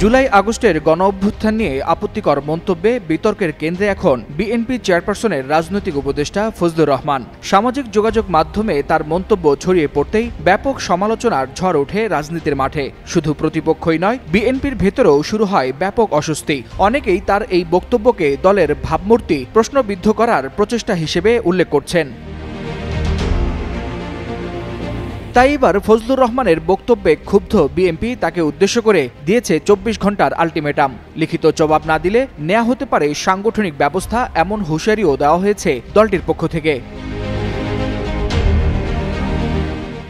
জুলাই আগস্টের গণঅভ্যুত্থান নিয়ে আপত্তিকর মন্তব্যে বিতর্কের কেন্দ্রে এখন বিএনপি চেয়ারপারসনের রাজনৈতিক উপদেষ্টা ফজলুর রহমান। সামাজিক যোগাযোগ মাধ্যমে তার মন্তব্য ছড়িয়ে পড়তেই ব্যাপক সমালোচনার ঝড় ওঠে রাজনীতির মাঠে। শুধু প্রতিপক্ষই নয়, বিএনপির ভেতরেও শুরু হয় ব্যাপক অস্বস্তি। অনেকেই তার এই বক্তব্যকে দলের ভাবমূর্তি প্রশ্নবিদ্ধ করার প্রচেষ্টা হিসেবে উল্লেখ করছেন। তাই এবার ফজলুর রহমানের বক্তব্যে ক্ষুব্ধ বিএনপি তাকে উদ্দেশ্য করে দিয়েছে 24 ঘন্টার আলটিমেটাম। লিখিত জবাব না দিলে নেওয়া হতে পারে সাংগঠনিক ব্যবস্থা, এমন হুঁশিয়ারিও দেওয়া হয়েছে দলটির পক্ষ থেকে।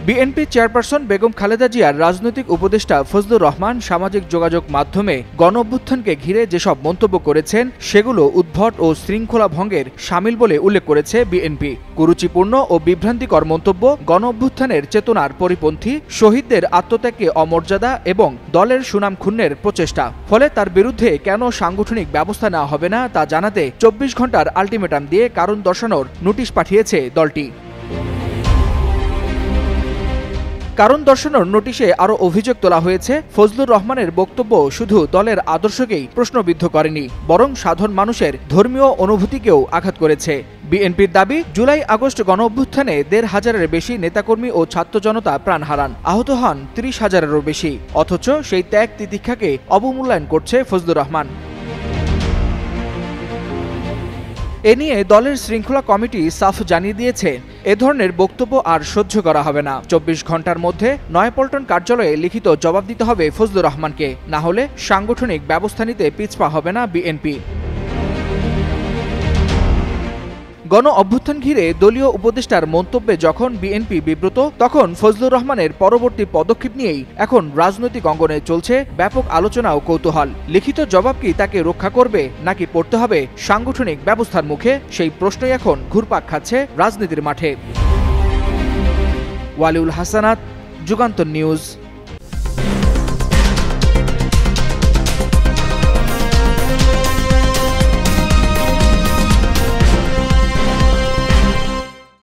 বিএনপি চেয়ারপারসন বেগম খালেদা জিয়ার রাজনৈতিক উপদেষ্টা ফজলুর রহমান সামাজিক যোগাযোগ মাধ্যমে গণঅভ্যুত্থানকে ঘিরে যেসব মন্তব্য করেছেন সেগুলো উদ্ভট ও শৃঙ্খলা ভঙ্গের শামিল বলে উল্লেখ করেছে বিএনপি। কুরুচিপূর্ণ ও বিভ্রান্তিকর মন্তব্য গণঅভ্যুত্থানের চেতনার পরিপন্থী, শহীদদের আত্মত্যাগকে অমর্যাদা এবং দলের সুনাম ক্ষুণ্ণের প্রচেষ্টা। ফলে তার বিরুদ্ধে কেন সাংগঠনিক ব্যবস্থা নেওয়া হবে না তা জানাতে 24 ঘন্টার আলটিমেটাম দিয়ে কারণ দর্শানোর নোটিশ পাঠিয়েছে দলটি। কারণ দর্শানোর নোটিশে আরও অভিযোগ তোলা হয়েছে, ফজলুর রহমানের বক্তব্য শুধু দলের আদর্শকেই প্রশ্নবিদ্ধ করেনি, বরং সাধারণ মানুষের ধর্মীয় অনুভূতিকেও আঘাত করেছে। বিএনপির দাবি, জুলাই আগস্ট গণঅভ্যুত্থানে ১৫০০০-এর বেশি নেতাকর্মী ও ছাত্র জনতা প্রাণ হারান, আহত হন ৩০,০০০-এরও বেশি। অথচ সেই ত্যাগ তিতিক্ষাকে অবমূল্যায়ন করছে ফজলুর রহমান। এ নিয়ে দলের শৃঙ্খলা কমিটি সাফ জানিয়ে দিয়েছে, এ ধরনের বক্তব্য আর সহ্য করা হবে না। 24 ঘন্টার মধ্যে নয়াপল্টন কার্যালয়ে লিখিত জবাব দিতে হবে ফজলুর রহমানকে, না হলে সাংগঠনিক ব্যবস্থা নিতে পিছপা হবে না বিএনপি। গণ অভ্যুত্থান ঘিরে দলীয় উপদেষ্টার মন্তব্যে যখন বিএনপি বিব্রত, তখন ফজলুর রহমানের পরবর্তী পদক্ষেপ নিয়েই এখন রাজনৈতিক অঙ্গনে চলছে ব্যাপক আলোচনা ও কৌতূহল। লিখিত জবাব কি তাকে রক্ষা করবে, নাকি পড়তে হবে সাংগঠনিক ব্যবস্থার মুখে, সেই প্রশ্নই এখন ঘুরপাক খাচ্ছে রাজনীতির মাঠে। ওয়ালিউল হাসানাত, যুগান্তর নিউজ।